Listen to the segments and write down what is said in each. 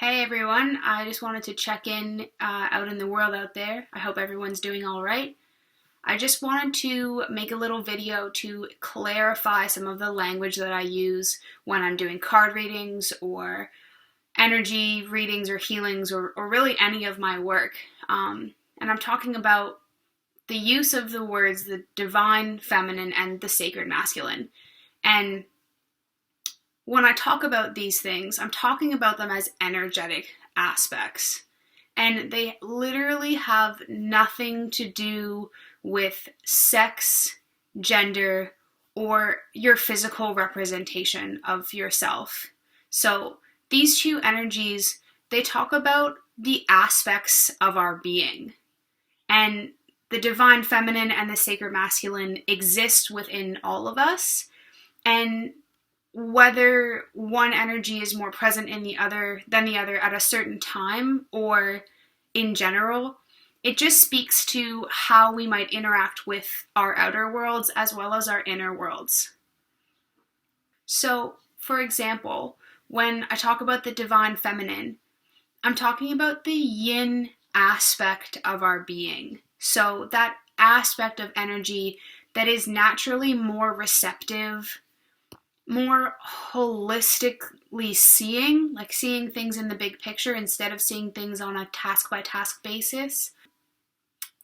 Hey everyone, I just wanted to check in out in the world out there. I hope everyone's doing all right. I just wanted to make a little video to clarify some of the language that I use when I'm doing card readings or energy readings or healings or really any of my work. And I'm talking about the use of the words the divine feminine and the sacred masculine. And when I talk about these things, I'm talking about them as energetic aspects. And they literally have nothing to do with sex, gender, or your physical representation of yourself. So these two energies, they talk about the aspects of our being. And the divine feminine and the sacred masculine exist within all of us. And whether one energy is more present in the other than the other at a certain time or in general, it just speaks to how we might interact with our outer worlds as well as our inner worlds. So, for example, when I talk about the divine feminine, I'm talking about the yin aspect of our being. So, that aspect of energy that is naturally more receptive, more holistically seeing, like seeing things in the big picture instead of seeing things on a task by task basis,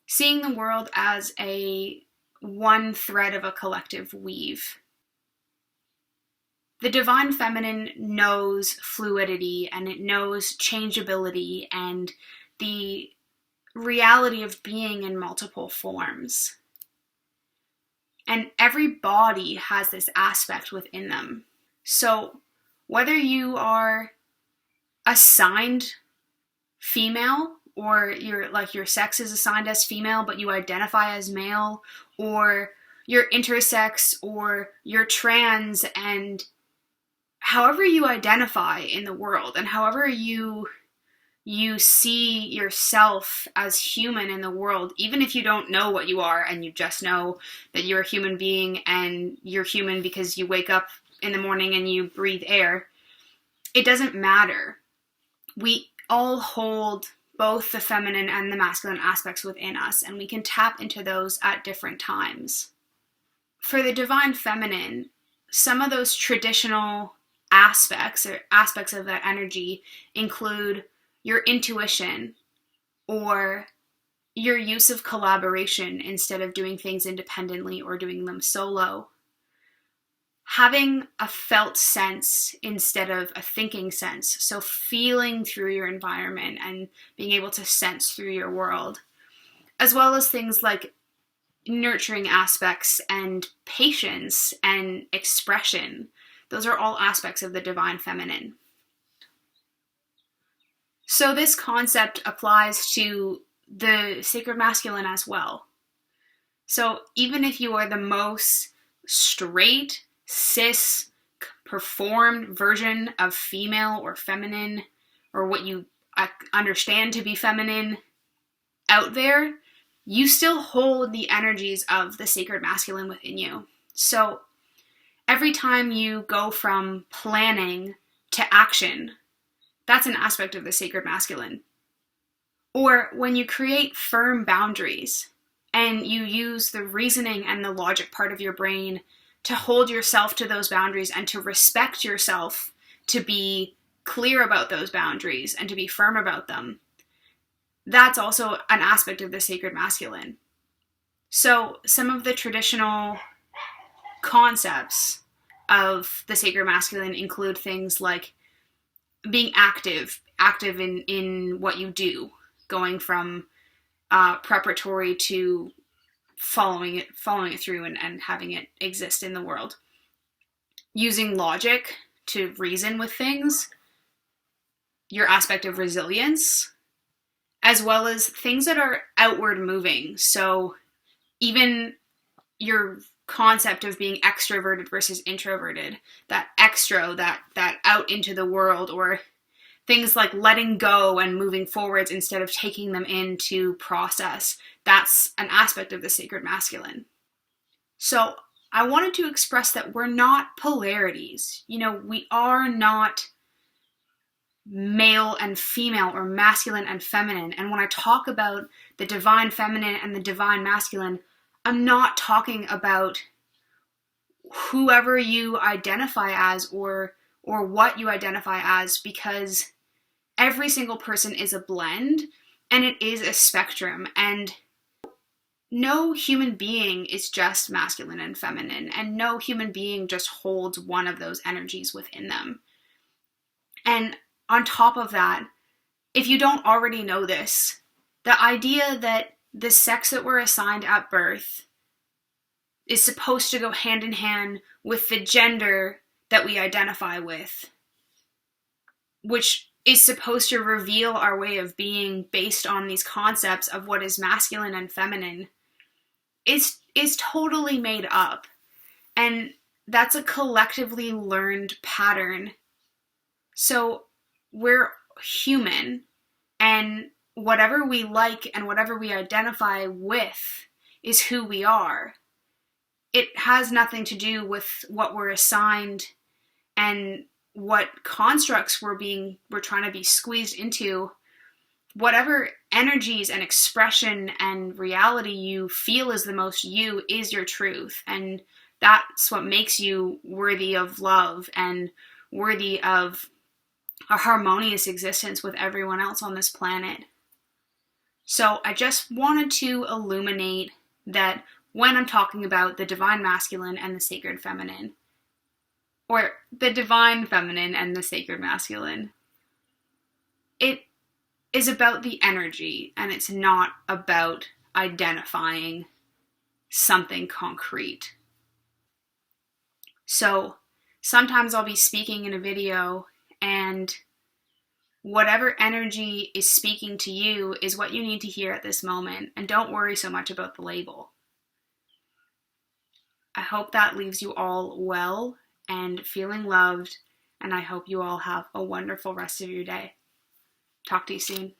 seeing the world as a one thread of a collective weave. The divine feminine knows fluidity and it knows changeability and the reality of being in multiple forms. And every body has this aspect within them. So whether you are assigned female or your sex is assigned as female but you identify as male, or you're intersex or you're trans, and however you identify in the world and however you see yourself as human in the world, even if you don't know what you are and you just know that you're a human being and you're human because you wake up in the morning and you breathe air, it doesn't matter. We all hold both the feminine and the masculine aspects within us, and we can tap into those at different times. For the divine feminine, some of those traditional aspects of that energy include your intuition, or your use of collaboration instead of doing things independently or doing them solo. Having a felt sense instead of a thinking sense, so feeling through your environment and being able to sense through your world, as well as things like nurturing aspects and patience and expression. Those are all aspects of the divine feminine. So this concept applies to the sacred masculine as well. So even if you are the most straight, cis, performed version of female or feminine, or what you understand to be feminine out there, you still hold the energies of the sacred masculine within you. So every time you go from planning to action, that's an aspect of the sacred masculine. Or when you create firm boundaries and you use the reasoning and the logic part of your brain to hold yourself to those boundaries and to respect yourself, to be clear about those boundaries and to be firm about them, that's also an aspect of the sacred masculine. So some of the traditional concepts of the sacred masculine include things like being active in what you do, going from preparatory to following it through and having it exist in the world. Using logic to reason with things, your aspect of resilience, as well as things that are outward moving. So even your concept of being extroverted versus introverted, that extro, that out into the world, or things like letting go and moving forwards instead of taking them in to process, that's an aspect of the sacred masculine. So I wanted to express that we're not polarities. We are not male and female or masculine and feminine. And when I talk about the divine feminine and the divine masculine, I'm not talking about whoever you identify as or what you identify as, because every single person is a blend and it is a spectrum, and no human being is just masculine and feminine, and no human being just holds one of those energies within them. And on top of that, if you don't already know this, the idea that the sex that we're assigned at birth is supposed to go hand in hand with the gender that we identify with, which is supposed to reveal our way of being based on these concepts of what is masculine and feminine, is totally made up. And that's a collectively learned pattern. So we're human, and whatever we like and whatever we identify with is who we are. It has nothing to do with what we're assigned and what constructs we're trying to be squeezed into. Whatever energies and expression and reality you feel is the most you is your truth, and that's what makes you worthy of love and worthy of a harmonious existence with everyone else on this planet. So I just wanted to illuminate that when I'm talking about the divine masculine and the sacred feminine, or the divine feminine and the sacred masculine, it is about the energy, and it's not about identifying something concrete. So sometimes I'll be speaking in a video, and whatever energy is speaking to you is what you need to hear at this moment, and don't worry so much about the label. I hope that leaves you all well and feeling loved, and I hope you all have a wonderful rest of your day. Talk to you soon.